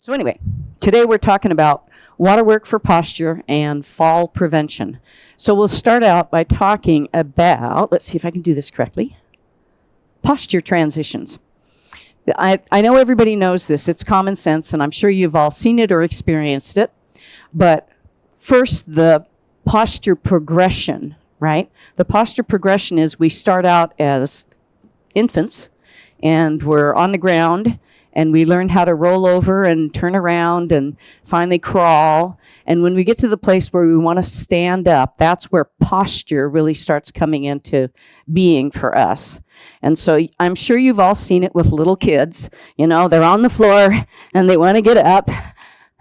So anyway, today we're talking about water work for posture and fall prevention. So we'll start out by talking about, let's see if I can do this correctly, posture transitions. I know everybody knows this. It's common sense, and I'm sure you've all seen it or experienced it. But first, the posture progression, right? The posture progression is we start out as infants, and we're on the ground, and we learn how to roll over and turn around and finally crawl. And when we get to the place where we want to stand up, that's where posture really starts coming into being for us. And so I'm sure you've all seen it with little kids. You know, they're on the floor and they want to get up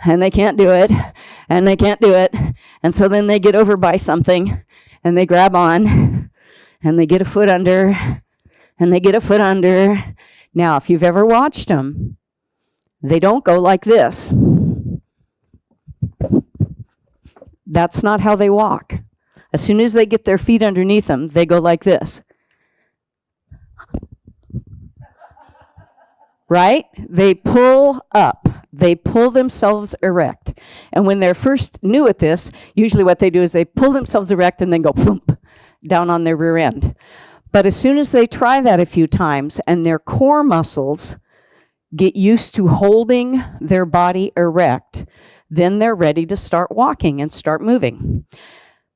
and they can't do it and they can't do it. And so then they get over by something and they grab on and they get a foot under and they get a foot under. Now, if you've ever watched them, they don't go like this. That's not how they walk. As soon as they get their feet underneath them, they go like this. Right? They pull up. They pull themselves erect. And when they're first new at this, usually what they do is they pull themselves erect and then go plump down on their rear end. But as soon as they try that a few times and their core muscles get used to holding their body erect, then they're ready to start walking and start moving.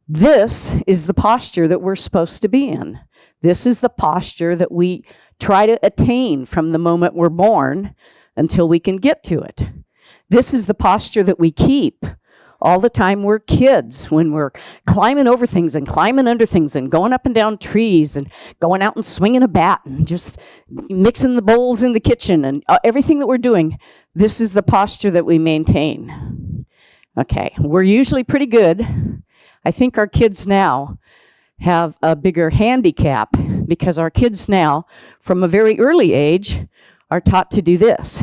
This is the posture that we're supposed to be in. This is the posture that we try to attain from the moment we're born until we can get to it. This is the posture that we keep all the time we're kids, when we're climbing over things and climbing under things and going up and down trees and going out and swinging a bat and just mixing the bowls in the kitchen and everything that we're doing. This is the posture that we maintain. Okay, we're usually pretty good. I think our kids now have a bigger handicap because our kids now, from a very early age, are taught to do this.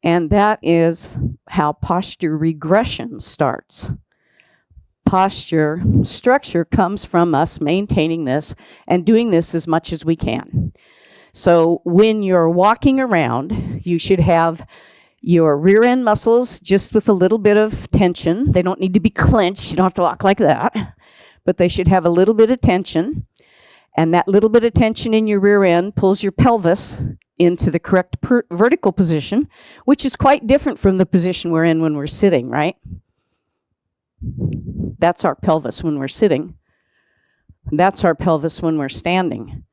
And that is how posture regression starts. Posture structure comes from us maintaining this and doing this as much as we can. So when you're walking around, you should have your rear end muscles just with a little bit of tension. They don't need to be clenched. You don't have to walk like that. But they should have a little bit of tension. And that little bit of tension in your rear end pulls your pelvis into the correct vertical position, which is quite different from the position we're in when we're sitting, right? That's our pelvis when we're sitting. That's our pelvis when we're standing.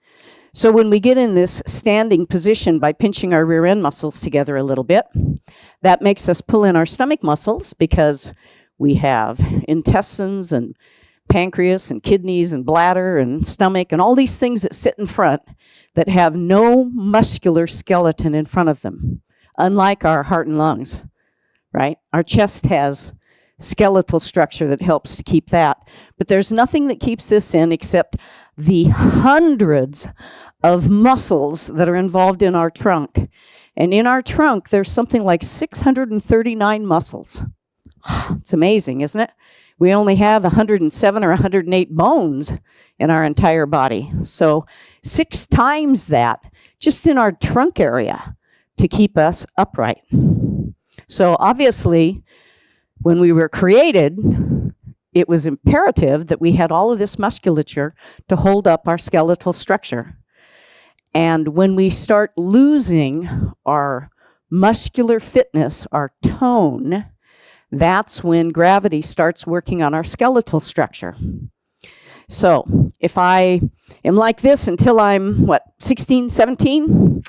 So when we get in this standing position by pinching our rear end muscles together a little bit, that makes us pull in our stomach muscles because we have intestines and pancreas and kidneys and bladder and stomach and all these things that sit in front that have no muscular skeleton in front of them, unlike our heart and lungs, right? Our chest has skeletal structure that helps to keep that. But there's nothing that keeps this in except the hundreds of muscles that are involved in our trunk. And in our trunk, there's something like 639 muscles. It's amazing, isn't it? We only have 107 or 108 bones in our entire body. So 6 times that just in our trunk area to keep us upright. So obviously, when we were created, it was imperative that we had all of this musculature to hold up our skeletal structure. And when we start losing our muscular fitness, our tone, that's when gravity starts working on our skeletal structure. So if I am like this until I'm, 16, 17?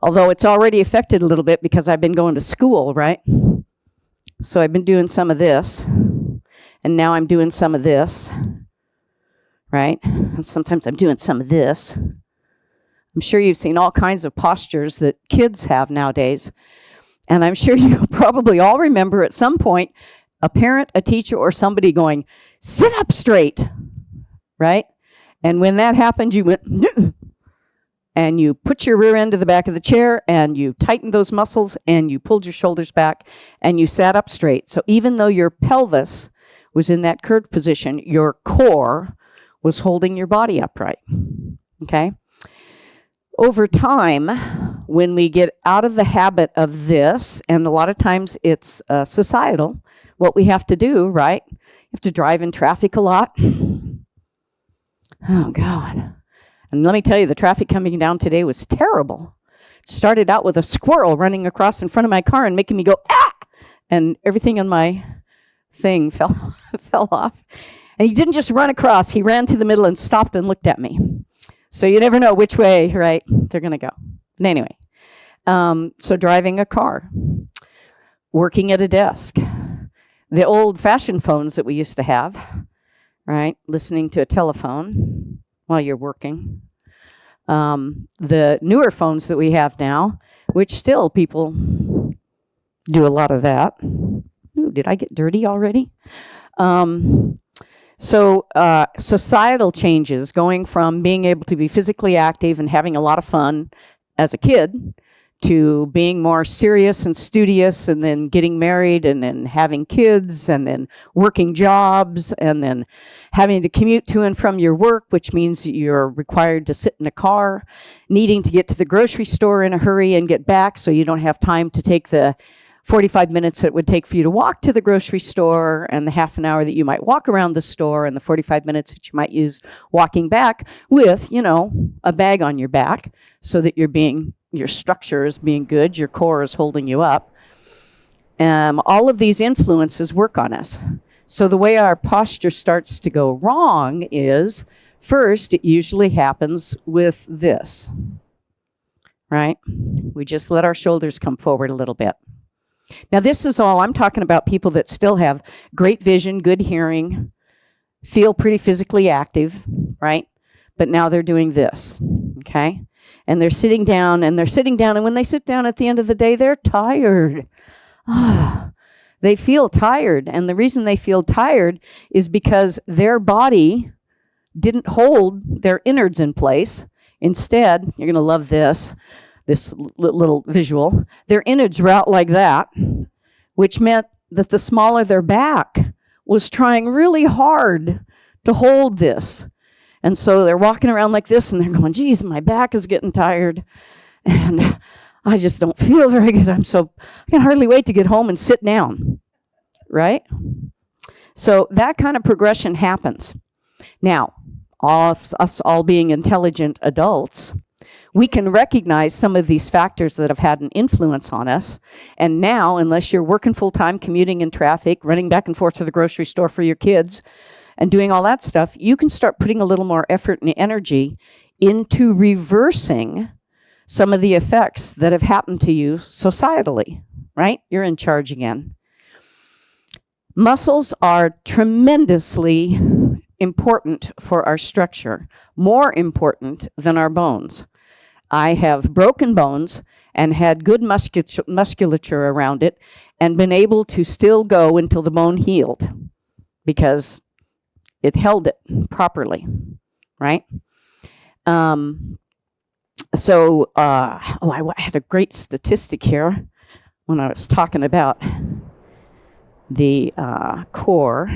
Although it's already affected a little bit because I've been going to school, right? So I've been doing some of this, and now I'm doing some of this, right? And sometimes I'm doing some of this. I'm sure you've seen all kinds of postures that kids have nowadays. And I'm sure you probably all remember at some point a parent, a teacher, or somebody going, sit up straight, right? And when that happened, you went, and you put your rear end to the back of the chair, and you tightened those muscles, and you pulled your shoulders back, and you sat up straight. So even though your pelvis was in that curved position, your core was holding your body upright. Okay? Over time, when we get out of the habit of this, and a lot of times it's societal, what we have to do, right? You have to drive in traffic a lot. Oh, God. And let me tell you, the traffic coming down today was terrible. It started out with a squirrel running across in front of my car and making me go, ah! And everything in my thing fell off. And he didn't just run across. He ran to the middle and stopped and looked at me. So you never know which way, right, they're going to go. But anyway, so driving a car, working at a desk, the old-fashioned phones that we used to have, right, listening to a telephone while you're working, the newer phones that we have now, which still people do a lot of that. Ooh, did I get dirty already? So societal changes, going from being able to be physically active and having a lot of fun as a kid to being more serious and studious, and then getting married, and then having kids, and then working jobs, and then having to commute to and from your work, which means you're required to sit in a car, needing to get to the grocery store in a hurry and get back so you don't have time to take the 45 minutes it would take for you to walk to the grocery store, and the half an hour that you might walk around the store, and the 45 minutes that you might use walking back with, a bag on your back so that your structure is being good, your core is holding you up. All of these influences work on us. So the way our posture starts to go wrong is, first, it usually happens with this, right? We just let our shoulders come forward a little bit. Now, this is all, I'm talking about people that still have great vision, good hearing, feel pretty physically active, right? But now they're doing this, okay? And they're sitting down, and when they sit down at the end of the day, they're tired. They feel tired, and the reason they feel tired is because their body didn't hold their innards in place. Instead, you're going to love this little visual, their innards were out like that, which meant that the small of their back was trying really hard to hold this. And so they're walking around like this, and they're going, geez, my back is getting tired, and I just don't feel very good. I can hardly wait to get home and sit down, right? So that kind of progression happens. Now, us all being intelligent adults, we can recognize some of these factors that have had an influence on us. And now, unless you're working full-time, commuting in traffic, running back and forth to the grocery store for your kids, and doing all that stuff, you can start putting a little more effort and energy into reversing some of the effects that have happened to you societally, right? You're in charge again. Muscles are tremendously important for our structure, more important than our bones. I have broken bones and had good musculature around it and been able to still go until the bone healed because it held it properly, right? I had a great statistic here when I was talking about the core.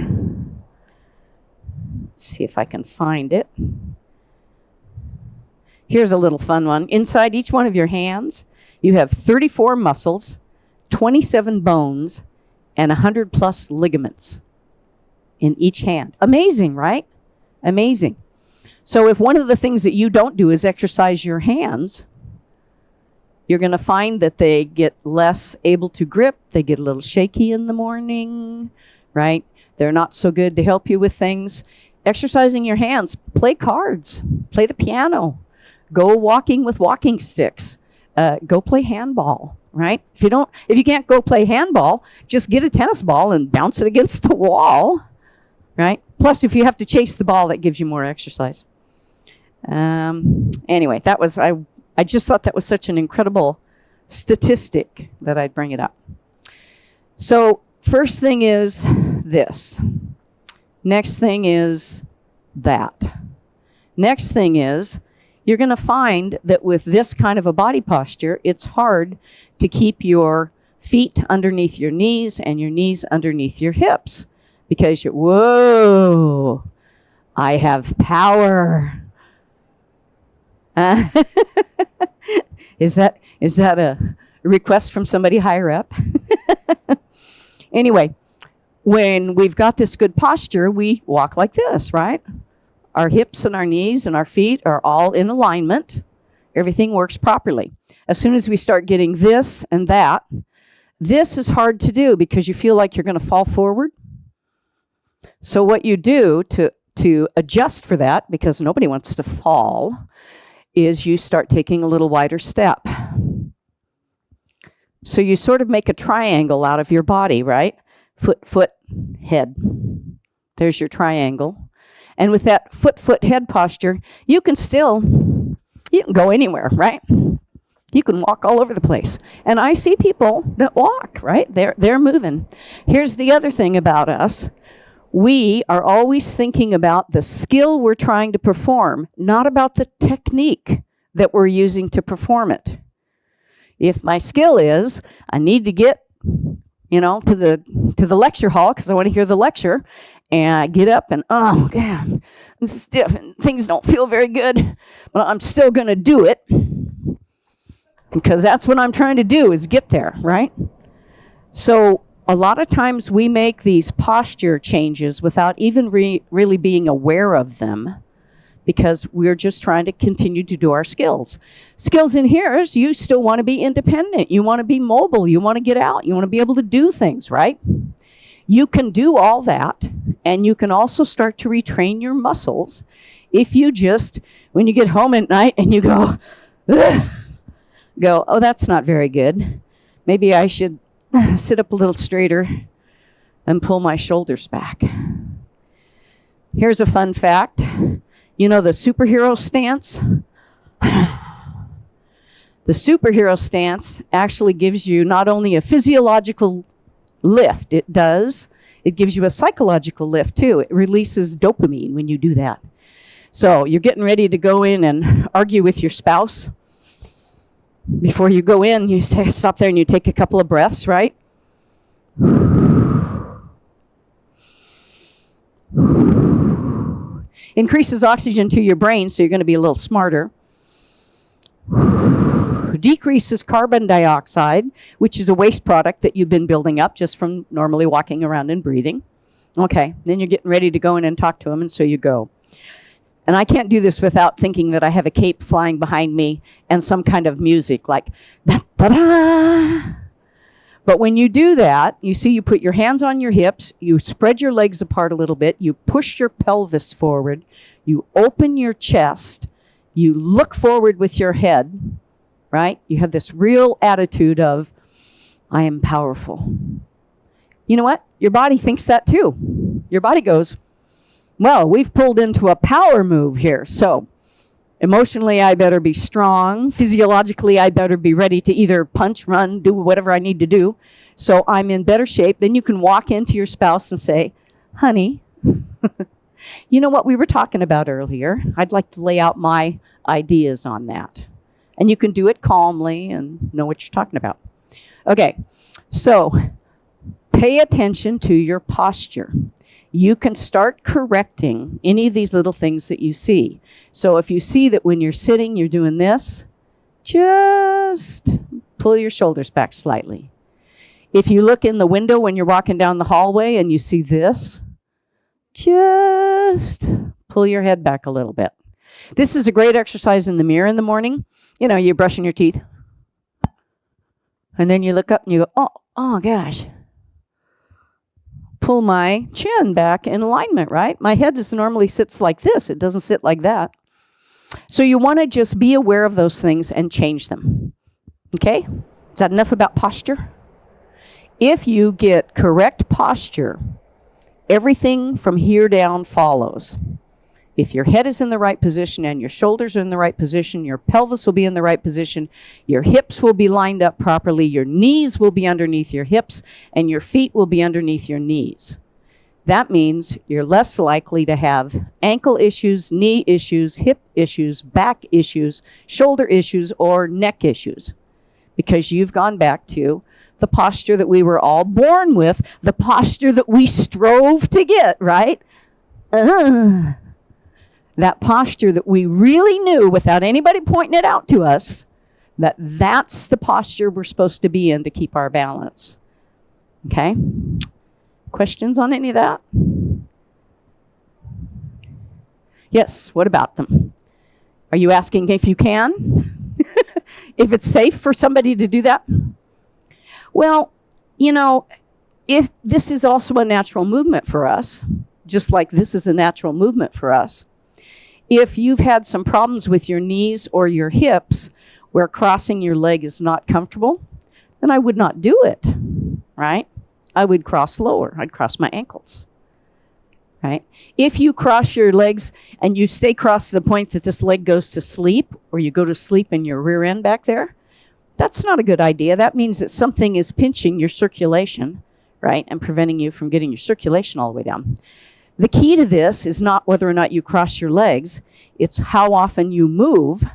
Let's see if I can find it. Here's a little fun one. Inside each one of your hands, you have 34 muscles, 27 bones, and 100 plus ligaments in each hand. Amazing, right? Amazing. So if one of the things that you don't do is exercise your hands, you're going to find that they get less able to grip. They get a little shaky in the morning, right? They're not so good to help you with things. Exercising your hands, play cards, play the piano, go walking with walking sticks, go play handball, right? If you can't go play handball, just get a tennis ball and bounce it against the wall, right? Plus, if you have to chase the ball, that gives you more exercise. Anyway, I just thought that was such an incredible statistic that I'd bring it up. So first thing is this. Next thing is that. Next thing is you're going to find that with this kind of a body posture, it's hard to keep your feet underneath your knees and your knees underneath your hips because I have power. Is that a request from somebody higher up? Anyway, when we've got this good posture, we walk like this, right? Our hips and our knees and our feet are all in alignment. Everything works properly. As soon as we start getting this and that, this is hard to do because you feel like you're going to fall forward. So what you do to adjust for that, because nobody wants to fall, is you start taking a little wider step. So you sort of make a triangle out of your body, right? Foot, head. There's your triangle. And with that foot, head posture, you can go anywhere, right? You can walk all over the place. And I see people that walk, right? They're moving. Here's the other thing about us. We are always thinking about the skill we're trying to perform, not about the technique that we're using to perform it. If my skill is, I need to get, to the lecture hall because I want to hear the lecture, and I get up and, oh, God, I'm stiff and things don't feel very good, but I'm still going to do it because that's what I'm trying to do is get there, right? So a lot of times we make these posture changes without even really being aware of them because we're just trying to continue to do our skills. Skills in here is you still want to be independent. You want to be mobile. You want to get out. You want to be able to do things, right? You can do all that, and you can also start to retrain your muscles if you just, when you get home at night and you go, oh, that's not very good. Maybe I should sit up a little straighter and pull my shoulders back. Here's a fun fact. You know the superhero stance? The superhero stance actually gives you not only a physiological lift, it gives you a psychological lift too. It releases dopamine when you do that. So you're getting ready to go in and argue with your spouse. Before you go in, you stop there and you take a couple of breaths, right? Increases oxygen to your brain, so you're going to be a little smarter. Decreases carbon dioxide, which is a waste product that you've been building up just from normally walking around and breathing. Okay, then you're getting ready to go in and talk to them, and so you go. And I can't do this without thinking that I have a cape flying behind me and some kind of music like da-da-da. But when you do that, you see you put your hands on your hips, you spread your legs apart a little bit, you push your pelvis forward, you open your chest, you look forward with your head, right? You have this real attitude of, I am powerful. You know what? Your body thinks that too. Your body goes, well, we've pulled into a power move here. So emotionally, I better be strong. Physiologically, I better be ready to either punch, run, do whatever I need to do. So I'm in better shape. Then you can walk into your spouse and say, honey, you know what we were talking about earlier? I'd like to lay out my ideas on that. And you can do it calmly and know what you're talking about. Okay, so pay attention to your posture. You can start correcting any of these little things that you see. So if you see that when you're sitting, you're doing this, just pull your shoulders back slightly. If you look in the window when you're walking down the hallway and you see this, just pull your head back a little bit. This is a great exercise in the mirror in the morning. You're brushing your teeth. And then you look up and you go, oh gosh. Pull my chin back in alignment, right? My head normally sits like this. It doesn't sit like that. So you want to just be aware of those things and change them. Okay? Is that enough about posture? If you get correct posture, everything from here down follows. If your head is in the right position and your shoulders are in the right position, your pelvis will be in the right position, your hips will be lined up properly, your knees will be underneath your hips, and your feet will be underneath your knees. That means you're less likely to have ankle issues, knee issues, hip issues, back issues, shoulder issues, or neck issues, because you've gone back to the posture that we were all born with, the posture that we strove to get, right? That posture that we really knew without anybody pointing it out to us, that's the posture we're supposed to be in to keep our balance. Okay? Questions on any of that? Yes, what about them? Are you asking if you can? If it's safe for somebody to do that? Well, if this is also a natural movement for us, just like this is a natural movement for us, if you've had some problems with your knees or your hips where crossing your leg is not comfortable, then I would not do it, right? I would cross lower. I'd cross my ankles, right? If you cross your legs and you stay crossed to the point that this leg goes to sleep, or you go to sleep in your rear end back there, that's not a good idea. That means that something is pinching your circulation, right, and preventing you from getting your circulation all the way down. The key to this is not whether or not you cross your legs, it's how often you move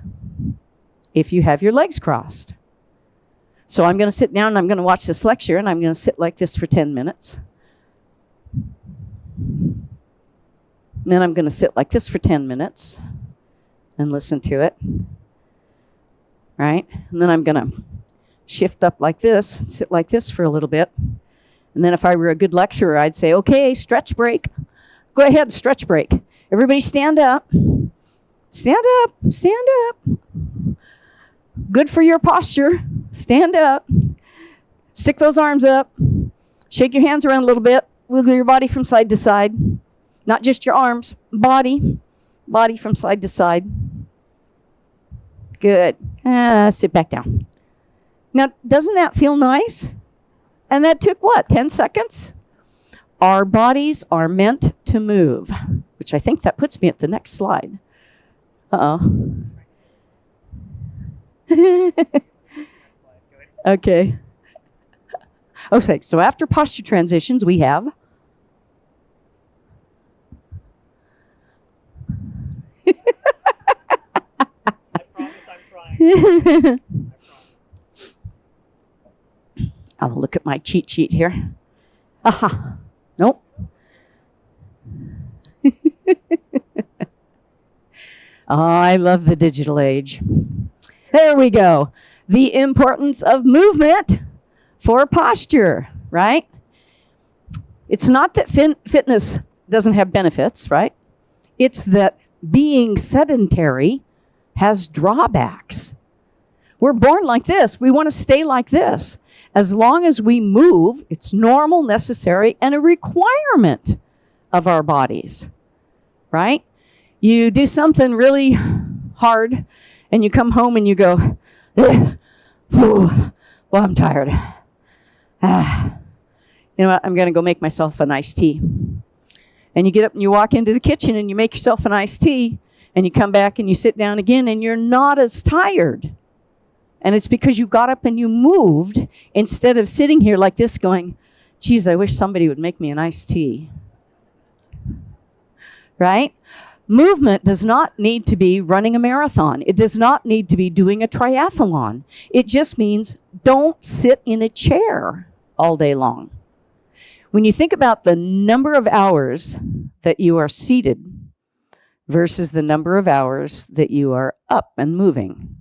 if you have your legs crossed. So I'm going to sit down and I'm going to watch this lecture, and I'm going to sit like this for 10 minutes. And then I'm going to sit like this for 10 minutes and listen to it. Right? And then I'm going to shift up like this, and sit like this for a little bit. And then if I were a good lecturer, I'd say, okay, stretch break. Go ahead, stretch break. Everybody stand up. Stand up. Stand up. Good for your posture. Stand up. Stick those arms up. Shake your hands around a little bit. Wiggle your body from side to side. Not just your arms, body. Body from side to side. Good. Sit back down. Now, doesn't that feel nice? And that took what, 10 seconds? Our bodies are meant to move, which I think that puts me at the next slide. Uh-oh. Okay. Okay, so after posture transitions, we have I promise I'm trying. I promise. I'll look at my cheat sheet here. Aha. Nope. Oh, I love the digital age. There we go. The importance of movement for posture, right? It's not that fitness doesn't have benefits, right? It's that being sedentary has drawbacks. We're born like this. We want to stay like this. As long as we move, it's normal, necessary, and a requirement of our bodies, right? You do something really hard, and you come home and you go, well, I'm tired. You know what? I'm going to go make myself an iced tea. And you get up and you walk into the kitchen and you make yourself an iced tea, and you come back and you sit down again, and you're not as tired. And it's because you got up and you moved instead of sitting here like this going, geez, I wish somebody would make me an iced tea. Right? Movement does not need to be running a marathon. It does not need to be doing a triathlon. It just means don't sit in a chair all day long. When you think about the number of hours that you are seated versus the number of hours that you are up and moving.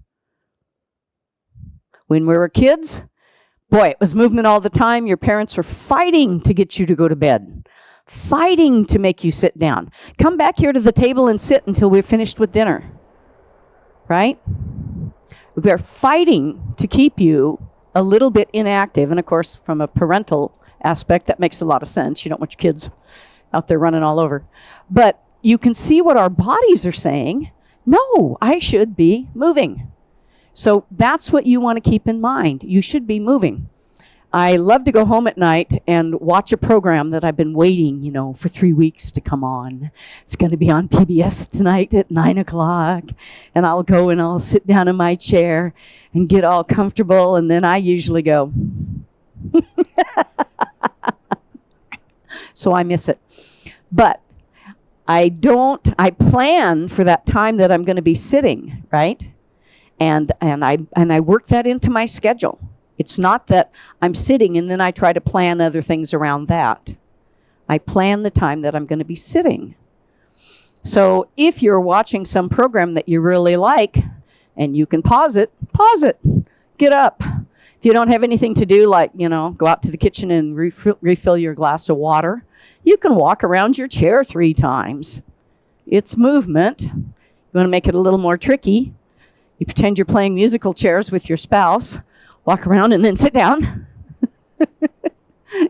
When we were kids, boy, it was movement all the time. Your parents were fighting to get you to go to bed, fighting to make you sit down. Come back here to the table and sit until we're finished with dinner, right? They're fighting to keep you a little bit inactive. And of course, from a parental aspect, that makes a lot of sense. You don't want your kids out there running all over. But you can see what our bodies are saying. No, I should be moving. So that's what you want to keep in mind. You should be moving. I love to go home at night and watch a program that I've been waiting, for 3 weeks to come on. It's going to be on PBS tonight at 9:00. And I'll go and I'll sit down in my chair and get all comfortable. And then I usually go. So I miss it. But I plan for that time that I'm going to be sitting, right? And I work that into my schedule. It's not that I'm sitting and then I try to plan other things around that. I plan the time that I'm going to be sitting. So if you're watching some program that you really like and you can pause it, get up. If you don't have anything to do, like, go out to the kitchen and refill your glass of water, you can walk around your chair 3 times. It's movement. You want to make it a little more tricky, you pretend you're playing musical chairs with your spouse, walk around and then sit down.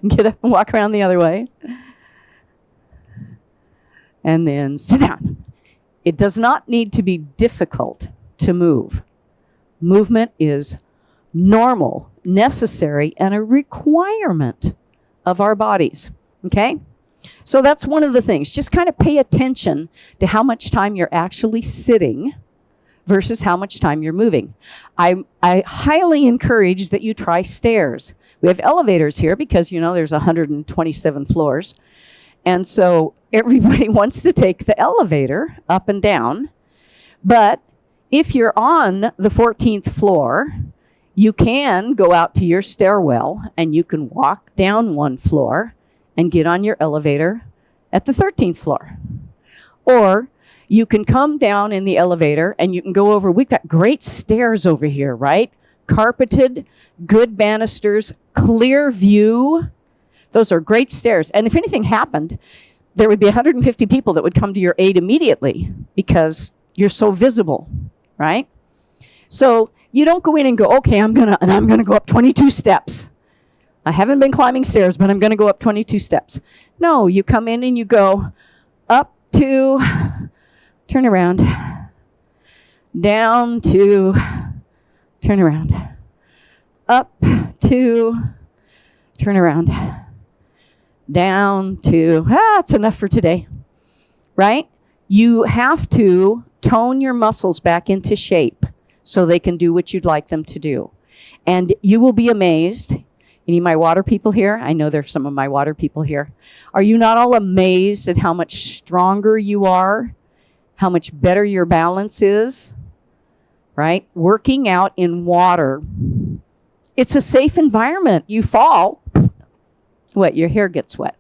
Get up and walk around the other way. And then sit down. It does not need to be difficult to move. Movement is normal, necessary, and a requirement of our bodies. Okay? So that's one of the things. Just kind of pay attention to how much time you're actually sitting versus how much time you're moving. I highly encourage that you try stairs. We have elevators here because, there's 127 floors. And so everybody wants to take the elevator up and down. But if you're on the 14th floor, you can go out to your stairwell and you can walk down 1 floor and get on your elevator at the 13th floor. Or you can come down in the elevator and you can go over, we've got great stairs over here, right? Carpeted, good banisters, clear view. Those are great stairs. And if anything happened, there would be 150 people that would come to your aid immediately because you're so visible, right? So you don't go in and go, okay, I'm gonna go up 22 steps. I haven't been climbing stairs, but I'm gonna go up 22 steps. No, you come in and you go up to, turn around, down to, turn around, up to, turn around, down to, it's enough for today, right? You have to tone your muscles back into shape so they can do what you'd like them to do. And you will be amazed. Any of my water people here? I know there's some of my water people here. Are you not all amazed at how much stronger you are? How much better your balance is? Right? Working out in water. It's a safe environment. You fall. What? Your hair gets wet.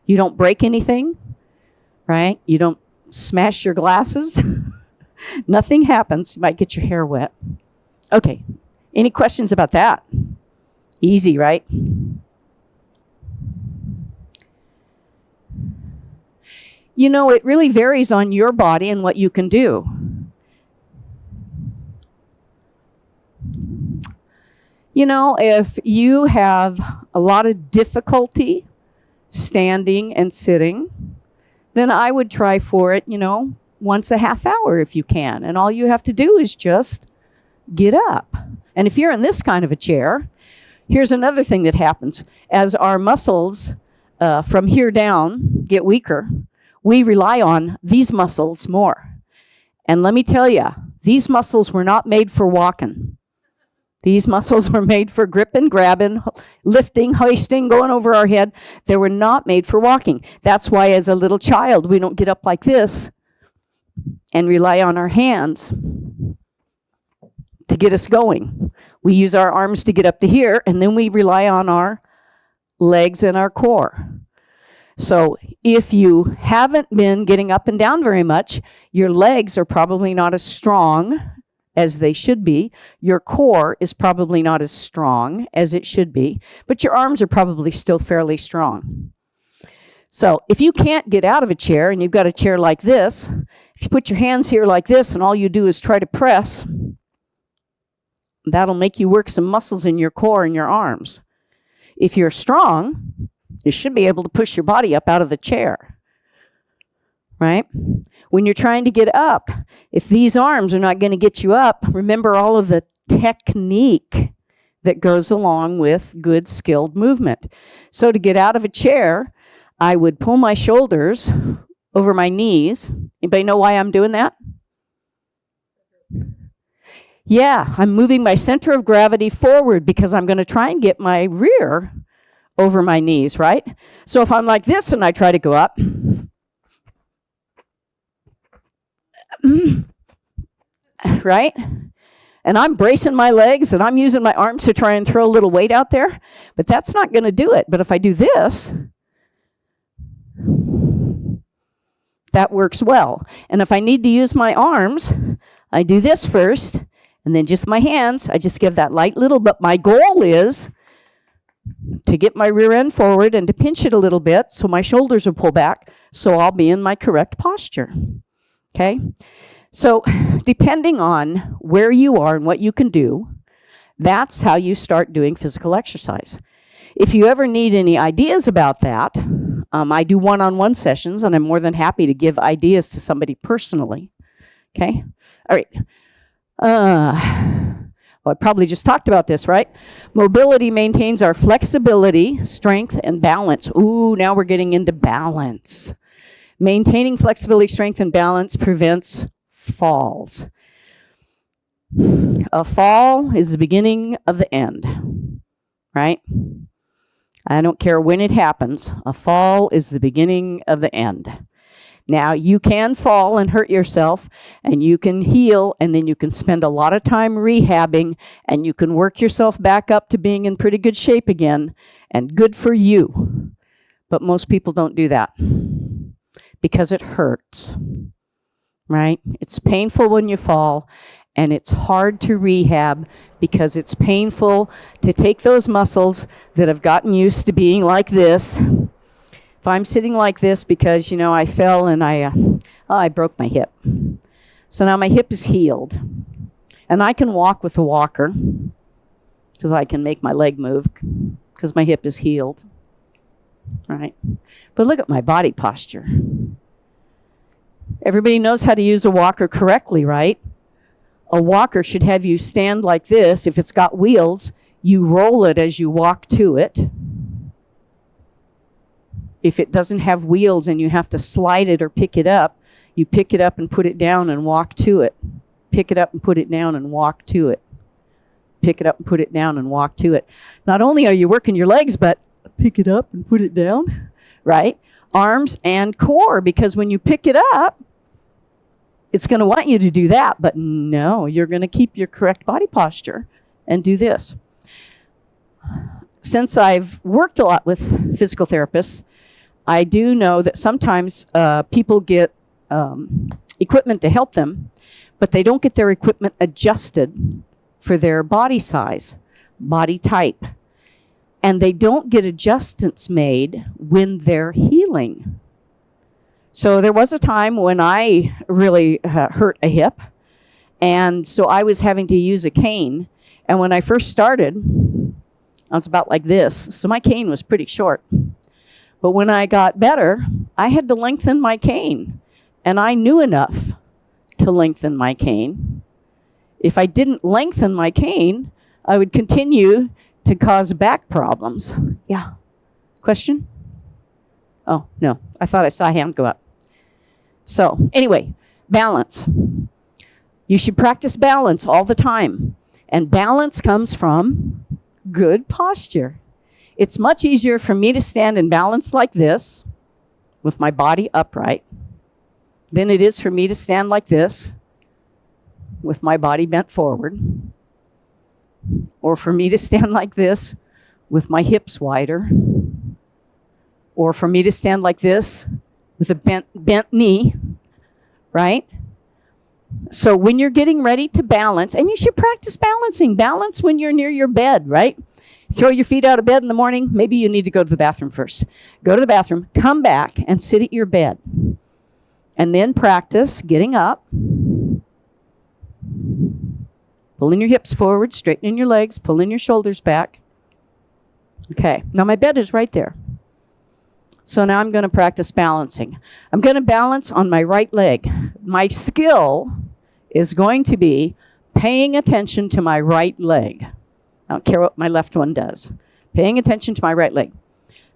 You don't break anything, right? You don't smash your glasses. Nothing happens. You might get your hair wet. Okay. Any questions about that? Easy, right? It really varies on your body and what you can do. If you have a lot of difficulty standing and sitting, then I would try for it, once a half hour if you can. And all you have to do is just get up. And if you're in this kind of a chair, here's another thing that happens. As our muscles from here down get weaker, we rely on these muscles more. And let me tell you, these muscles were not made for walking. These muscles were made for gripping, grabbing, lifting, hoisting, going over our head. They were not made for walking. That's why as a little child, we don't get up like this and rely on our hands to get us going. We use our arms to get up to here, and then we rely on our legs and our core. So if you haven't been getting up and down very much, your legs are probably not as strong as they should be. Your core is probably not as strong as it should be, but your arms are probably still fairly strong. So if you can't get out of a chair and you've got a chair like this, if you put your hands here like this and all you do is try to press, that'll make you work some muscles in your core and your arms. If you're strong, you should be able to push your body up out of the chair, right? When you're trying to get up, if these arms are not going to get you up, remember all of the technique that goes along with good skilled movement. So to get out of a chair, I would pull my shoulders over my knees. Anybody know why I'm doing that? Yeah, I'm moving my center of gravity forward because I'm going to try and get my rear over my knees, right? So if I'm like this and I try to go up, right? And I'm bracing my legs and I'm using my arms to try and throw a little weight out there, but that's not going to do it. But if I do this, That works well. And if I need to use my arms, I do this first, and then just my hands, I just give that light little, but my goal is to get my rear end forward and to pinch it a little bit so my shoulders will pull back so I'll be in my correct posture. Okay? So depending on where you are and what you can do, that's how you start doing physical exercise. If you ever need any ideas about that, I do one-on-one sessions, and I'm more than happy to give ideas to somebody personally. Okay? All right. Well, I probably just talked about this, right? Mobility maintains our flexibility, strength, and balance. Ooh, now we're getting into balance. Maintaining flexibility, strength, and balance prevents falls. A fall is the beginning of the end, right? I don't care when it happens. A fall is the beginning of the end. Now, you can fall and hurt yourself, and you can heal, and then you can spend a lot of time rehabbing, and you can work yourself back up to being in pretty good shape again, and good for you. But most people don't do that because it hurts, right? It's painful when you fall, and it's hard to rehab because it's painful to take those muscles that have gotten used to being like this. If I'm sitting like this because, I fell and I broke my hip. So now my hip is healed. And I can walk with a walker because I can make my leg move because my hip is healed. Right? But look at my body posture. Everybody knows how to use a walker correctly, right? A walker should have you stand like this. If it's got wheels, you roll it as you walk to it. If it doesn't have wheels and you have to slide it or pick it up, you pick it up and put it down and walk to it. Pick it up and put it down and walk to it. Pick it up and put it down and walk to it. Not only are you working your legs, but pick it up and put it down, right? Arms and core, because when you pick it up, it's going to want you to do that, but no, you're going to keep your correct body posture and do this. Since I've worked a lot with physical therapists, I do know that sometimes people get equipment to help them, but they don't get their equipment adjusted for their body size, body type. And they don't get adjustments made when they're healing. So there was a time when I really hurt a hip, and so I was having to use a cane. And when I first started, I was about like this, so my cane was pretty short. But when I got better, I had to lengthen my cane, and I knew enough to lengthen my cane. If I didn't lengthen my cane, I would continue to cause back problems. Yeah. Question? Oh, no. I thought I saw a hand go up. So, anyway, balance. You should practice balance all the time. And balance comes from good posture. It's much easier for me to stand and balance like this with my body upright than it is for me to stand like this with my body bent forward, or for me to stand like this with my hips wider, or for me to stand like this with a bent knee, right? So when you're getting ready to balance, and you should practice balancing, balance when you're near your bed, right? Throw your feet out of bed in the morning. Maybe you need to go to the bathroom first. Go to the bathroom, come back, and sit at your bed. And then practice getting up, pulling your hips forward, straightening your legs, pulling your shoulders back. Okay, now my bed is right there. So now I'm going to practice balancing. I'm going to balance on my right leg. My skill is going to be paying attention to my right leg. I don't care what my left one does. Paying attention to my right leg.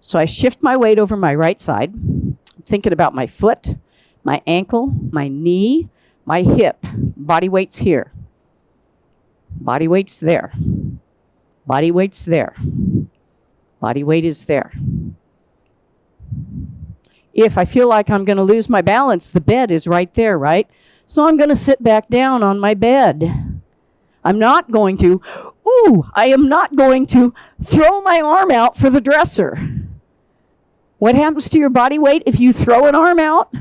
So I shift my weight over my right side. I'm thinking about my foot, my ankle, my knee, my hip. Body weight's here. Body weight's there. Body weight's there. Body weight is there. If I feel like I'm going to lose my balance, the bed is right there, right? So I'm going to sit back down on my bed. I am not going to throw my arm out for the dresser. What happens to your body weight if you throw an arm out?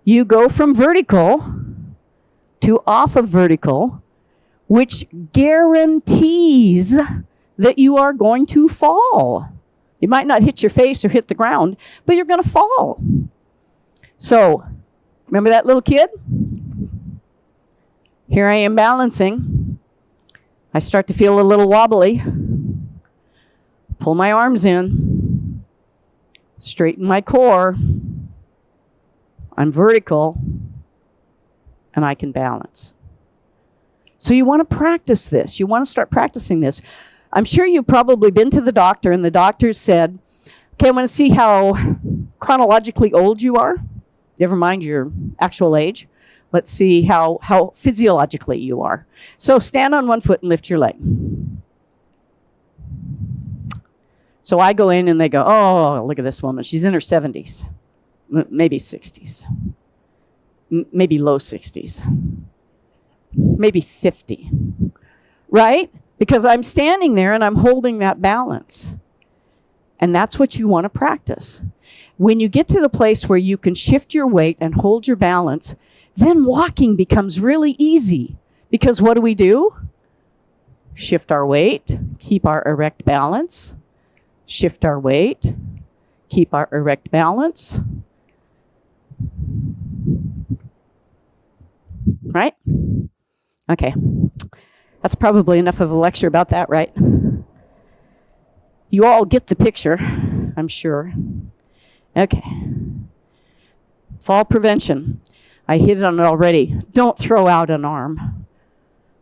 you go from vertical to off of vertical, which guarantees that you are going to fall. You might not hit your face or hit the ground, but you're going to fall. So, remember that little kid? Here I am balancing. I start to feel a little wobbly. Pull my arms in. Straighten my core. I'm vertical. And I can balance. So you want to practice this. You want to start practicing this. I'm sure you've probably been to the doctor and the doctor said, okay, I want to see how chronologically old you are. Never mind your actual age. Let's see how physiologically you are. So stand on one foot and lift your leg. So I go in and they go, oh, look at this woman. She's in her 70s, maybe 60s, maybe low 60s, maybe 50, right? Because I'm standing there and I'm holding that balance. And that's what you want to practice. When you get to the place where you can shift your weight and hold your balance, then walking becomes really easy. Because what do? Shift our weight, keep our erect balance. Shift our weight, keep our erect balance. Right? Okay. That's probably enough of a lecture about that, right? You all get the picture, I'm sure. Okay. Fall prevention. I hit on it already. Don't throw out an arm.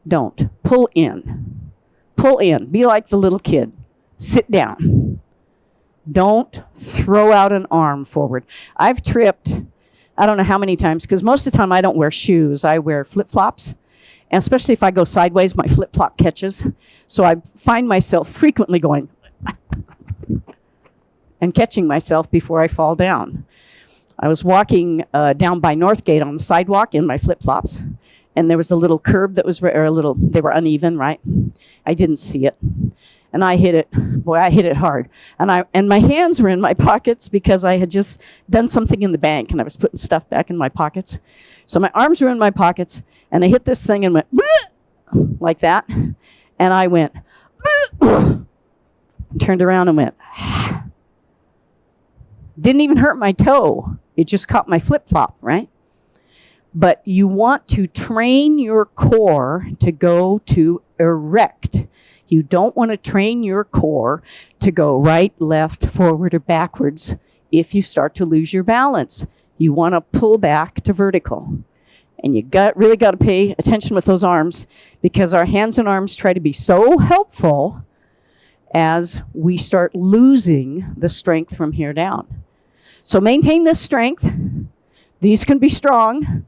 Don't. Pull in. Pull in. Be like the little kid. Sit down. Don't throw out an arm forward. I've tripped, I don't know how many times, because most of the time I don't wear shoes. I wear flip-flops. And especially if I go sideways, my flip-flop catches. So I find myself frequently going and catching myself before I fall down. I was walking down by Northgate on the sidewalk in my flip-flops, and there was a little curb that was, they were uneven, right? I didn't see it. And I hit it. Boy, I hit it hard. And my hands were in my pockets because I had just done something in the bank, and I was putting stuff back in my pockets. So my arms were in my pockets, and I hit this thing and went like that. And I went, turned around and went, didn't even hurt my toe. It just caught my flip-flop, right? But you want to train your core to go to erect. You don't want to train your core to go right, left, forward, or backwards if you start to lose your balance. You want to pull back to vertical. And you really got to pay attention with those arms, because our hands and arms try to be so helpful as we start losing the strength from here down. So maintain this strength. These can be strong,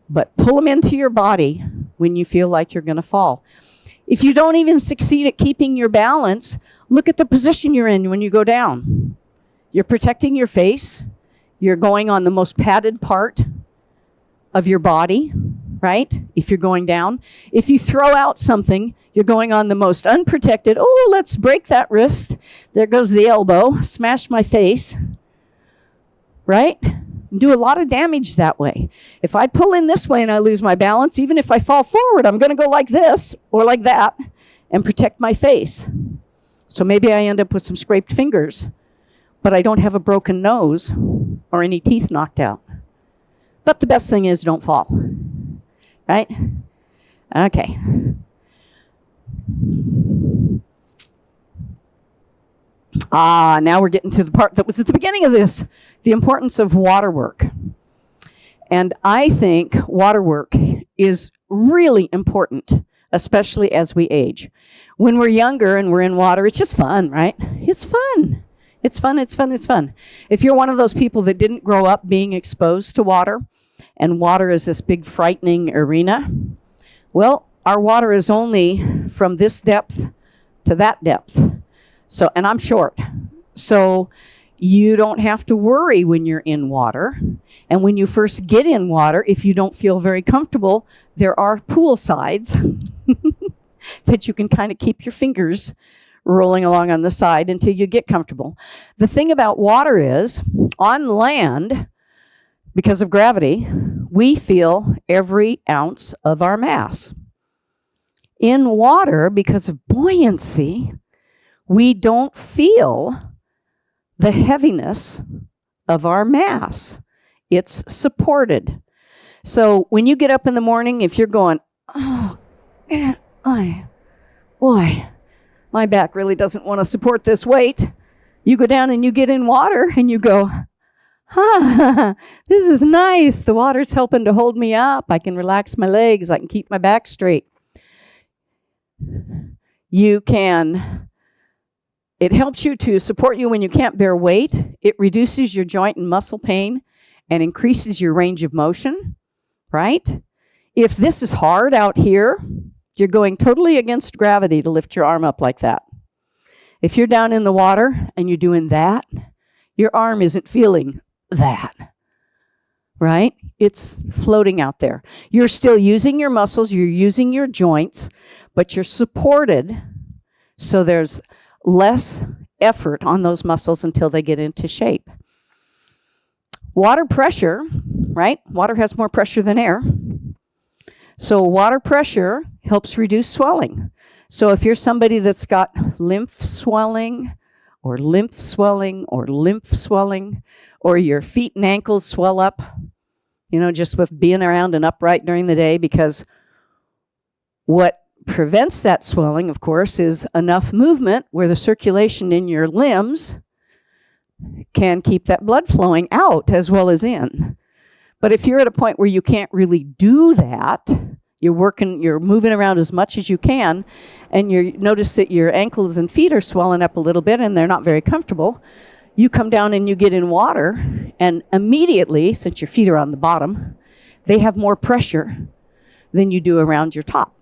but pull them into your body when you feel like you're going to fall. If you don't even succeed at keeping your balance, look at the position you're in when you go down. You're protecting your face. You're going on the most padded part of your body, right? If you're going down. If you throw out something, you're going on the most unprotected. Oh, let's break that wrist. There goes the elbow. Smash my face. Right? Do a lot of damage that way. If I pull in this way and I lose my balance, even if I fall forward, I'm going to go like this or like that and protect my face. So maybe I end up with some scraped fingers, but I don't have a broken nose or any teeth knocked out. But the best thing is don't fall. Right? Okay. Now we're getting to the part that was at the beginning of this, the importance of water work. And I think water work is really important, especially as we age. When we're younger and we're in water, it's just fun, right? It's fun. It's fun, it's fun, it's fun. If you're one of those people that didn't grow up being exposed to water, and water is this big frightening arena, well, our water is only from this depth to that depth. So, and I'm short. So you don't have to worry when you're in water. And when you first get in water, if you don't feel very comfortable, there are pool sides that you can kind of keep your fingers rolling along on the side until you get comfortable. The thing about water is, on land, Because of gravity, we feel every ounce of our mass. In water, because of buoyancy, we don't feel the heaviness of our mass. It's supported. So when you get up in the morning, if you're going, oh, boy, my back really doesn't want to support this weight, you go down and you get in water and you go, this is nice. The water's helping to hold me up. I can relax my legs. I can keep my back straight. It helps you to support you when you can't bear weight. It reduces your joint and muscle pain and increases your range of motion, right? If this is hard out here, you're going totally against gravity to lift your arm up like that. If you're down in the water and you're doing that, your arm isn't feeling that, right? It's floating out there. You're still using your muscles, you're using your joints, but you're supported, so there's less effort on those muscles until they get into shape. Water pressure, right? Water has more pressure than air. So water pressure helps reduce swelling. So if you're somebody that's got lymph swelling, or your feet and ankles swell up, just with being around and upright during the day, because what prevents that swelling, of course, is enough movement where the circulation in your limbs can keep that blood flowing out as well as in. But if you're at a point where you can't really do that, you're moving around as much as you can, and you notice that your ankles and feet are swelling up a little bit and they're not very comfortable, you come down and you get in water, and immediately, since your feet are on the bottom, they have more pressure than you do around your top.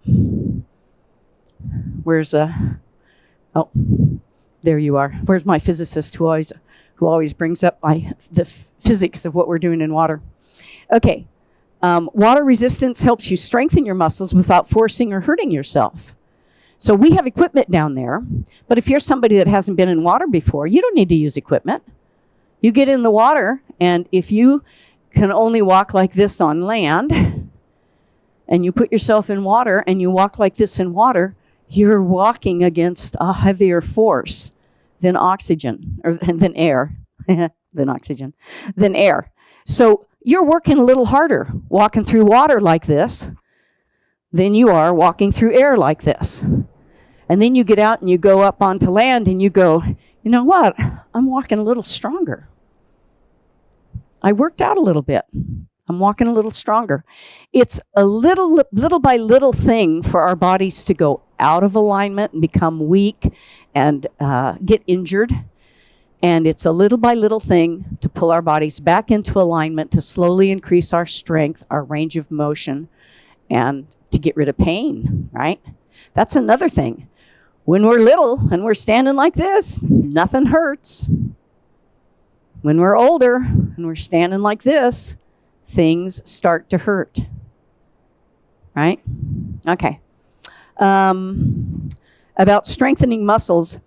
There you are. Where's my physicist who always brings up the physics of what we're doing in water? Okay. Water resistance helps you strengthen your muscles without forcing or hurting yourself. So we have equipment down there, but if you're somebody that hasn't been in water before, you don't need to use equipment. You get in the water, and if you can only walk like this on land, and you put yourself in water and you walk like this in water, you're walking against a heavier force than oxygen, or than air, than air. So you're working a little harder walking through water like this than you are walking through air like this. And then you get out and you go up onto land and you go, you know what? I'm walking a little stronger. I worked out a little bit. I'm walking a little stronger. It's a little by little thing for our bodies to go out of alignment and become weak and get injured. And it's a little by little thing to pull our bodies back into alignment, to slowly increase our strength, our range of motion, and to get rid of pain, right? That's another thing. When we're little and we're standing like this, nothing hurts. When we're older and we're standing like this, things start to hurt, right? Okay. About strengthening muscles,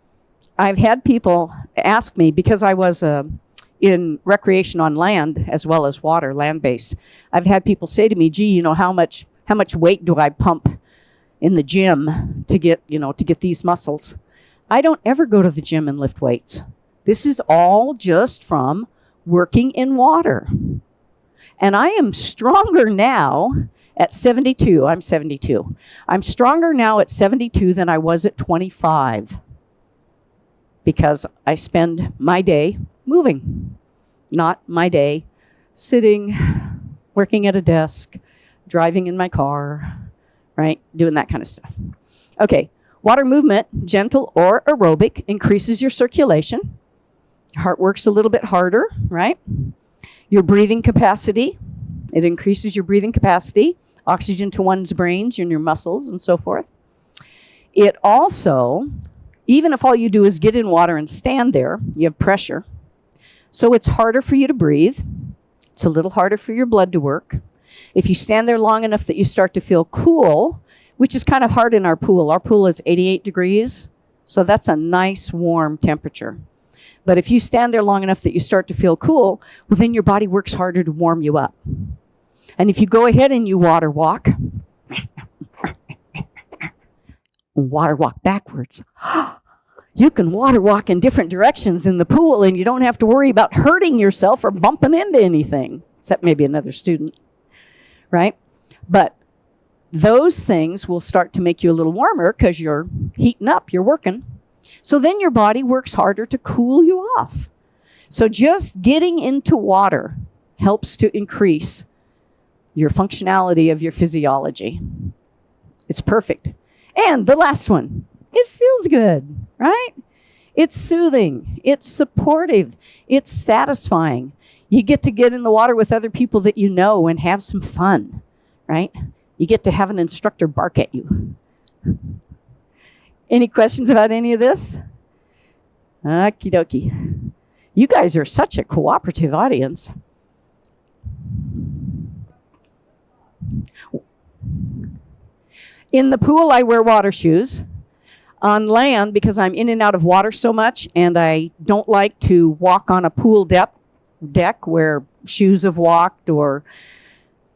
I've had people ask me, because I was in recreation on land as well as water, land-based. I've had people say to me, gee, how much weight do I pump in the gym to get these muscles? I don't ever go to the gym and lift weights. This is all just from working in water. And I am stronger now at 72. I'm 72. I'm stronger now at 72 than I was at 25. Because I spend my day moving, not my day sitting, working at a desk, driving in my car, right? Doing that kind of stuff. Okay, water movement, gentle or aerobic, increases your circulation. Your heart works a little bit harder, right? Your breathing capacity, it increases your breathing capacity, oxygen to one's brains and your muscles and so forth. It also, even if all you do is get in water and stand there, you have pressure. So it's harder for you to breathe. It's a little harder for your blood to work. If you stand there long enough that you start to feel cool, which is kind of hard in our pool. Our pool is 88 degrees, so that's a nice warm temperature. But if you stand there long enough that you start to feel cool, well, then your body works harder to warm you up. And if you go ahead and you water walk backwards, you can water walk in different directions in the pool, and you don't have to worry about hurting yourself or bumping into anything, except maybe another student, right? But those things will start to make you a little warmer because you're heating up, you're working. So then your body works harder to cool you off. So just getting into water helps to increase your functionality of your physiology. It's perfect. And the last one, it feels good, right? It's soothing. It's supportive. It's satisfying. You get to get in the water with other people that you know and have some fun, right? You get to have an instructor bark at you. Any questions about any of this? Okie dokie. You guys are such a cooperative audience. In the pool, I wear water shoes. On land, because I'm in and out of water so much, and I don't like to walk on a pool deck where shoes have walked, or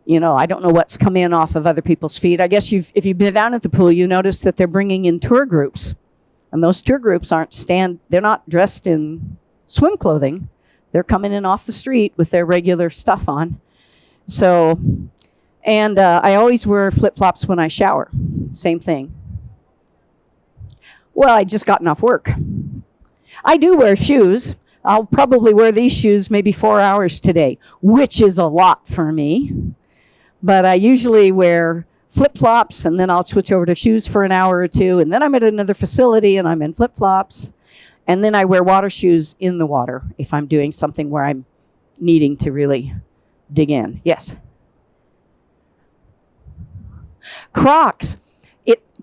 I don't know what's come in off of other people's feet. I guess if you've been down at the pool, you notice that they're bringing in tour groups. And those tour groups they're not dressed in swim clothing. They're coming in off the street with their regular stuff on. So, and I always wear flip-flops when I shower. Same thing. Well, I just gotten off work. I do wear shoes. I'll probably wear these shoes maybe 4 hours today, which is a lot for me. But I usually wear flip-flops, and then I'll switch over to shoes for an hour or two, and then I'm at another facility and I'm in flip-flops. And then I wear water shoes in the water if I'm doing something where I'm needing to really dig in. Yes? Crocs.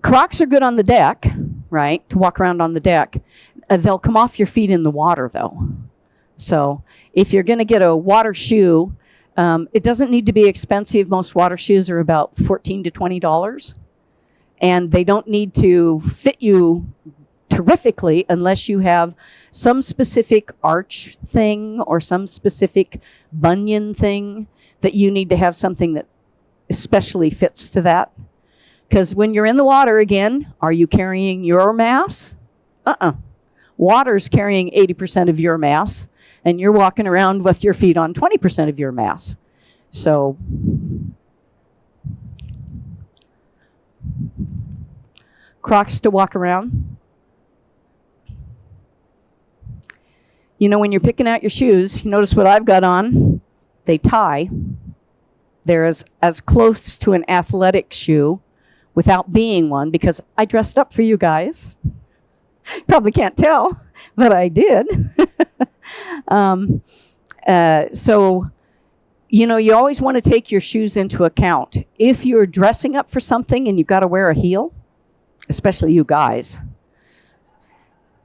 Crocs are good on the deck, right, to walk around on the deck. They'll come off your feet in the water, though. So if you're going to get a water shoe, it doesn't need to be expensive. Most water shoes are about $14 to $20. And they don't need to fit you terrifically unless you have some specific arch thing or some specific bunion thing that you need to have something that especially fits to that. Because when you're in the water again, are you carrying your mass? Water's carrying 80% of your mass, and you're walking around with your feet on 20% of your mass. So, Crocs to walk around. When you're picking out your shoes, you notice what I've got on? They tie. They're as close to an athletic shoe without being one, because I dressed up for you guys. Probably can't tell, but I did. So, you always want to take your shoes into account. If you're dressing up for something and you've got to wear a heel, especially you guys,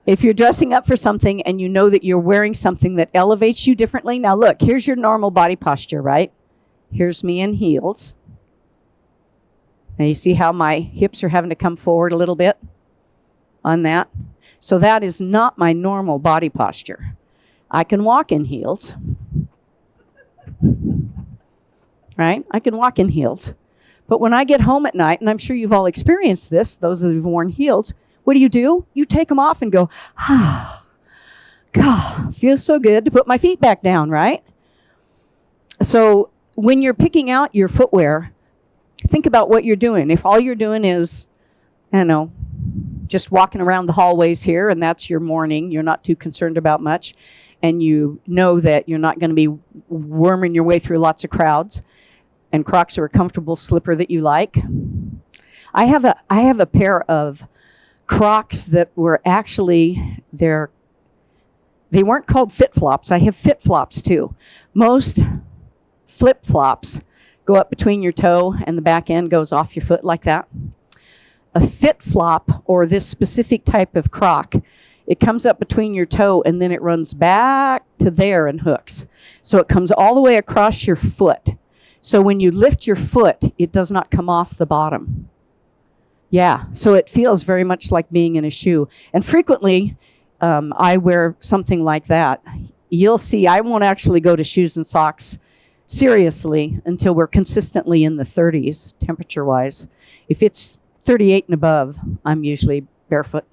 if you're dressing up for something and you know that you're wearing something that elevates you differently, now look, here's your normal body posture, right? Here's me in heels. Now you see how my hips are having to come forward a little bit on that? So that is not my normal body posture. I can walk in heels. Right? I can walk in heels. But when I get home at night, and I'm sure you've all experienced this, those that have worn heels, what do? You take them off and go, God, feels so good to put my feet back down, right? So when you're picking out your footwear, think about what you're doing. If all you're doing is, just walking around the hallways here, and that's your morning, you're not too concerned about much, and you know that you're not going to be worming your way through lots of crowds, and Crocs are a comfortable slipper that you like. I have a pair of Crocs that were actually, they weren't called fit flops. I have fit flops too. Most flip flops go up between your toe and the back end goes off your foot like that. A fit flop, or this specific type of Croc, it comes up between your toe and then it runs back to there and hooks. So it comes all the way across your foot. So when you lift your foot, it does not come off the bottom. Yeah, so it feels very much like being in a shoe. And frequently, I wear something like that, you'll see I won't actually go to shoes and socks seriously until we're consistently in the 30s temperature-wise. If it's 38 and above, I'm usually barefoot.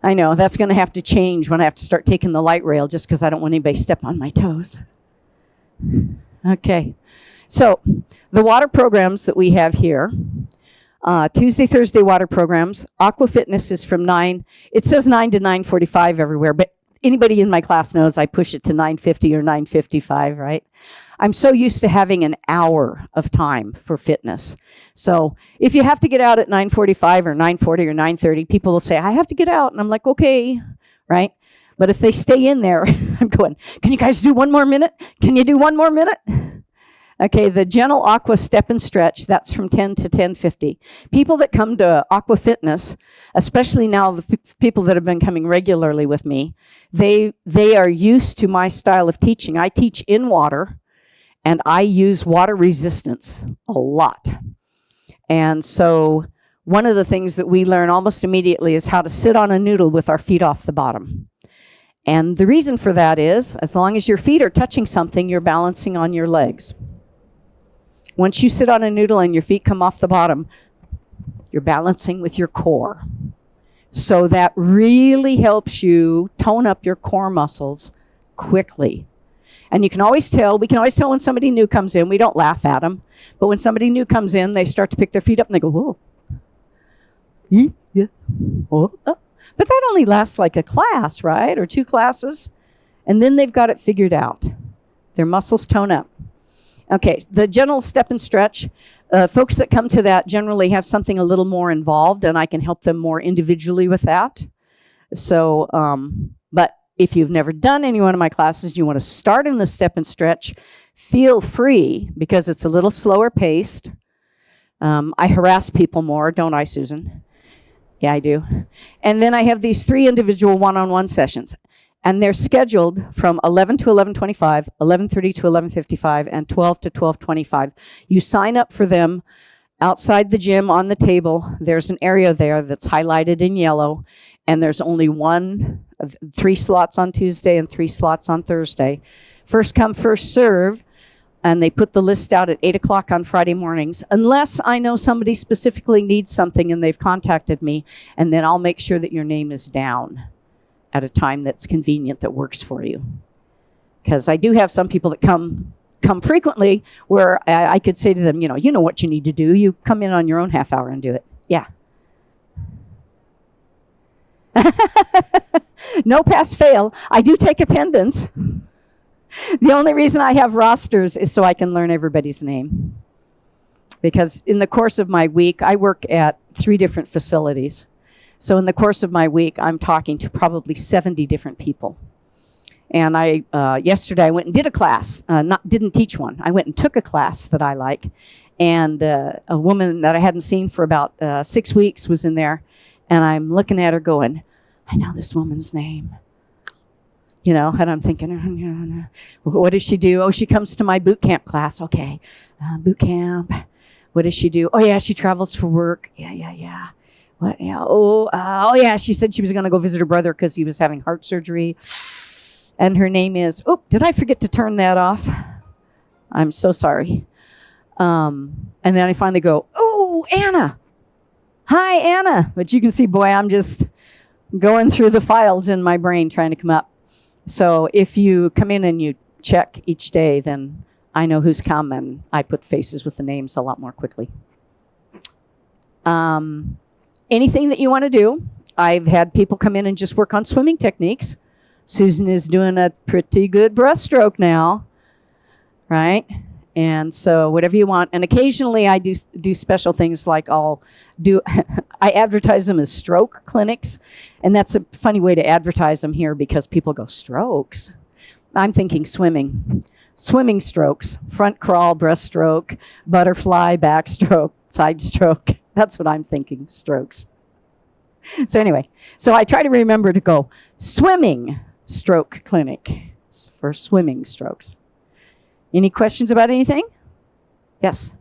I know that's going to have to change when I have to start taking the light rail, just because I don't want anybody to step on my toes. Okay, so the water programs that we have here, Tuesday, Thursday water programs. Aqua Fitness is from 9. It says 9 to 9:45 everywhere, but anybody in my class knows I push it to 9:50 or 9:55, right? I'm so used to having an hour of time for fitness. So if you have to get out at 9:45 or 9:40 or 9:30, people will say, I have to get out. And I'm like, okay, right? But if they stay in there, I'm going, can you guys do one more minute? Can you do one more minute? Okay, the gentle aqua step and stretch, that's from 10 to 10:50. People that come to Aqua Fitness, especially now the people that have been coming regularly with me, they are used to my style of teaching. I teach in water, and I use water resistance a lot. And so one of the things that we learn almost immediately is how to sit on a noodle with our feet off the bottom. And the reason for that is, as long as your feet are touching something, you're balancing on your legs. Once you sit on a noodle and your feet come off the bottom, you're balancing with your core. So that really helps you tone up your core muscles quickly. And we can always tell when somebody new comes in. We don't laugh at them. But when somebody new comes in, they start to pick their feet up and they go, whoa. Yeah. Oh. But that only lasts like a class, right? Or 2 classes. And then they've got it figured out. Their muscles tone up. Okay, the gentle step and stretch. Folks that come to that generally have something a little more involved, and I can help them more individually with that. So, but if you've never done any one of my classes, you want to start in the step and stretch, feel free, because it's a little slower paced. I harass people more, don't I, Susan? Yeah, I do. And then I have these 3 individual one-on-one sessions. And they're scheduled from 11 to 11:25, 11:30 to 11:55, and 12 to 12:25. You sign up for them outside the gym on the table. There's an area there that's highlighted in yellow, and there's only 3 slots on Tuesday and 3 slots on Thursday. First come, first serve, and they put the list out at 8 o'clock on Friday mornings, unless I know somebody specifically needs something and they've contacted me, and then I'll make sure that your name is down at a time that's convenient, that works for you. Because I do have some people that come frequently where I could say to them, you know what you need to do. You come in on your own half hour and do it. Yeah. No pass fail. I do take attendance. The only reason I have rosters is so I can learn everybody's name. Because in the course of my week, I work at 3 different facilities. So in the course of my week, I'm talking to probably 70 different people. And yesterday I went and did a class, didn't teach one. I went and took a class that I like. And a woman that I hadn't seen for about 6 weeks was in there. And I'm looking at her going, I know this woman's name. And I'm thinking, what does she do? Oh, she comes to my boot camp class. Okay, boot camp. What does she do? Oh, yeah, she travels for work. Yeah. What? Yeah. Oh, yeah. She said she was going to go visit her brother because he was having heart surgery. And her name is, did I forget to turn that off? I'm so sorry. And then I finally go, Anna. Hi, Anna. But you can see, boy, I'm just going through the files in my brain trying to come up. So if you come in and you check each day, then I know who's come, and I put faces with the names a lot more quickly. Anything that you want to do. I've had people come in and just work on swimming techniques. Susan is doing a pretty good breaststroke now, right? And so whatever you want. And occasionally I do special things, like I advertise them as stroke clinics. And that's a funny way to advertise them here, because people go, strokes? I'm thinking swimming. Swimming strokes. Front crawl, breaststroke, butterfly, backstroke, side stroke. That's what I'm thinking, strokes. So anyway, so I try to remember to go swimming stroke clinic for swimming strokes. Any questions about anything? Yes.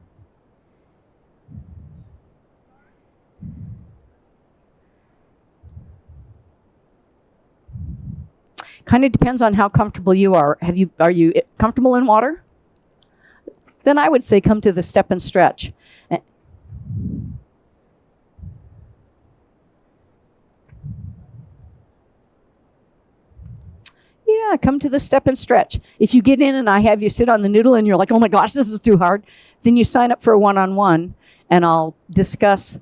Kind of depends on how comfortable you are. Are you comfortable in water? Then I would say come to the step and stretch. Yeah, come to the step and stretch. If you get in and I have you sit on the noodle and you're like, oh my gosh, this is too hard, then you sign up for a one-on-one and I'll discuss.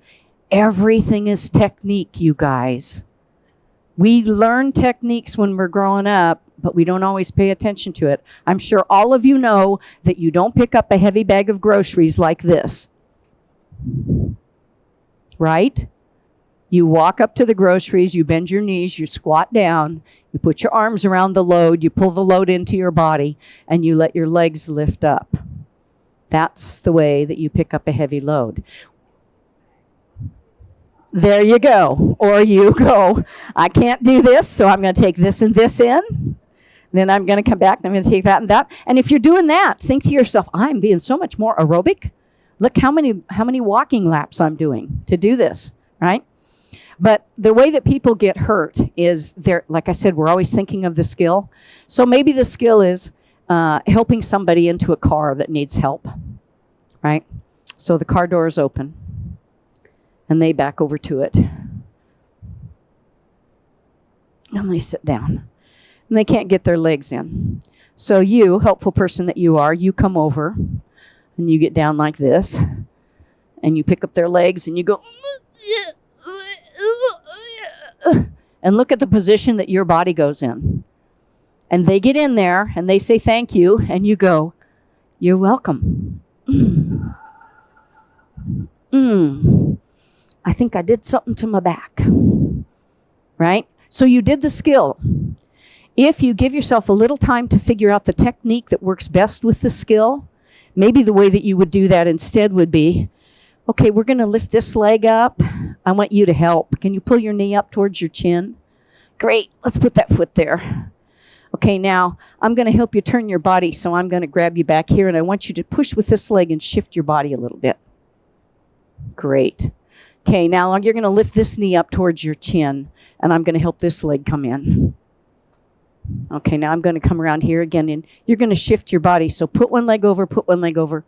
Everything is technique, you guys. We learn techniques when we're growing up, but we don't always pay attention to it. I'm sure all of you know that you don't pick up a heavy bag of groceries like this. Right? You walk up to the groceries, you bend your knees, you squat down, you put your arms around the load, you pull the load into your body, and you let your legs lift up. That's the way that you pick up a heavy load. There you go. Or you go, I can't do this, so I'm going to take this and this in. Then I'm going to come back and I'm going to take that and that. And if you're doing that, think to yourself, I'm being so much more aerobic. Look how many walking laps I'm doing to do this, right? But the way that people get hurt is, like I said, we're always thinking of the skill. So maybe the skill is helping somebody into a car that needs help, right? So the car door is open, and they back over to it. And they sit down, and they can't get their legs in. So you, helpful person that you are, you come over, and you get down like this, and you pick up their legs, and you go, and look at the position that your body goes in. And they get in there and they say thank you, and you go, you're welcome. I think I did something to my back. Right? So you did the skill. If you give yourself a little time to figure out the technique that works best with the skill, maybe the way that you would do that instead would be, okay, we're going to lift this leg up. I want you to help. Can you pull your knee up towards your chin? Great. Let's put that foot there. Okay, now I'm going to help you turn your body, so I'm going to grab you back here, and I want you to push with this leg and shift your body a little bit. Great. Okay, now you're going to lift this knee up towards your chin, and I'm going to help this leg come in. Okay, now I'm going to come around here again, and you're going to shift your body. So put one leg over,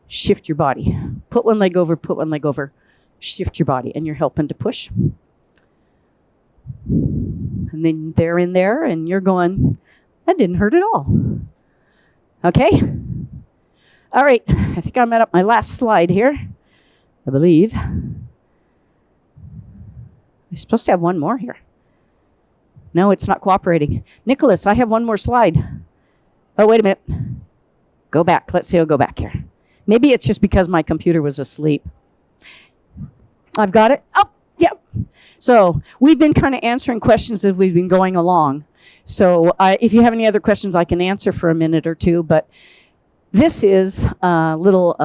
shift your body. Put one leg over, shift your body, and you're helping to push. And then they're in there, and you're going, that didn't hurt at all. Okay? All right, I think I'm at my last slide here, I believe. I'm supposed to have one more here. No, it's not cooperating. Nicholas, I have one more slide. Oh, wait a minute. Go back. Let's see, I'll go back here. Maybe it's just because my computer was asleep. I've got it. Oh, yeah. So we've been kind of answering questions as we've been going along. So if you have any other questions, I can answer for a minute or two. But this is a little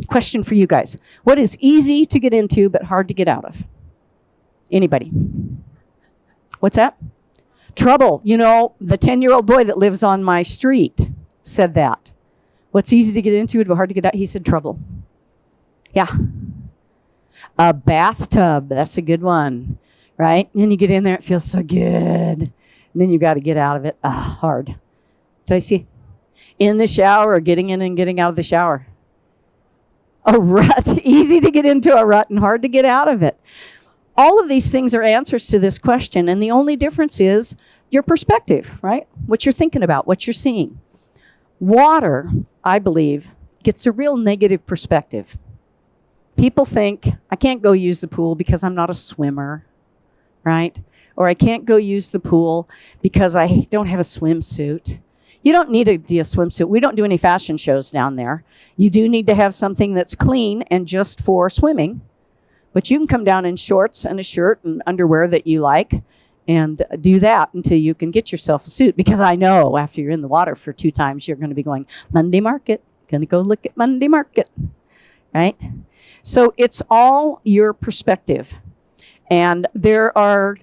question for you guys. What is easy to get into but hard to get out of? Anybody? What's that? Trouble. You know, the 10-year-old boy that lives on my street said that. What's easy to get into but hard to get out? He said trouble. Yeah. A bathtub. That's a good one, right? And you get in there, it feels so good. And then you got to get out of it. Hard. Did I see? In the shower, or getting in and getting out of the shower. A rut. Easy to get into a rut and hard to get out of it. All of these things are answers to this question, and the only difference is your perspective, right? What you're thinking about, what you're seeing. Water, I believe, gets a real negative perspective. People think, I can't go use the pool because I'm not a swimmer, right? Or I can't go use the pool because I don't have a swimsuit. You don't need a swimsuit. We don't do any fashion shows down there. You do need to have something that's clean and just for swimming. But you can come down in shorts and a shirt and underwear that you like and do that until you can get yourself a suit. Because I know after you're in the water for 2 times, you're going to be going, Monday Market, going to go look at Monday Market, right? So it's all your perspective. And there are,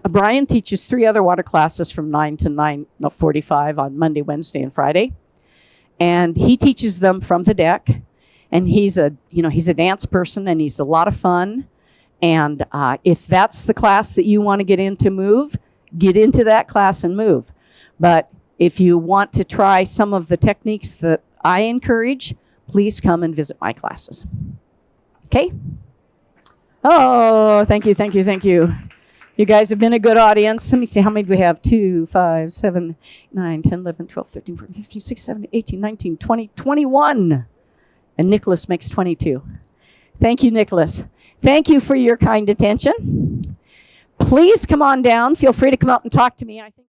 Brian teaches 3 other water classes from 9 to 9:45 on Monday, Wednesday, and Friday. And he teaches them from the deck. And he's a dance person, and he's a lot of fun. And if that's the class that you want to get into, get into that class and move. But if you want to try some of the techniques that I encourage, please come and visit my classes. Okay? Oh, thank you, thank you, thank you. You guys have been a good audience. Let me see, how many do we have? 2, 5, 7, 9, 10, 11, 12, 13, 14, 15, 16, 17, 18, 19, 20, 21. And Nicholas makes 22. Thank you, Nicholas. Thank you for your kind attention. Please come on down. Feel free to come out and talk to me. I think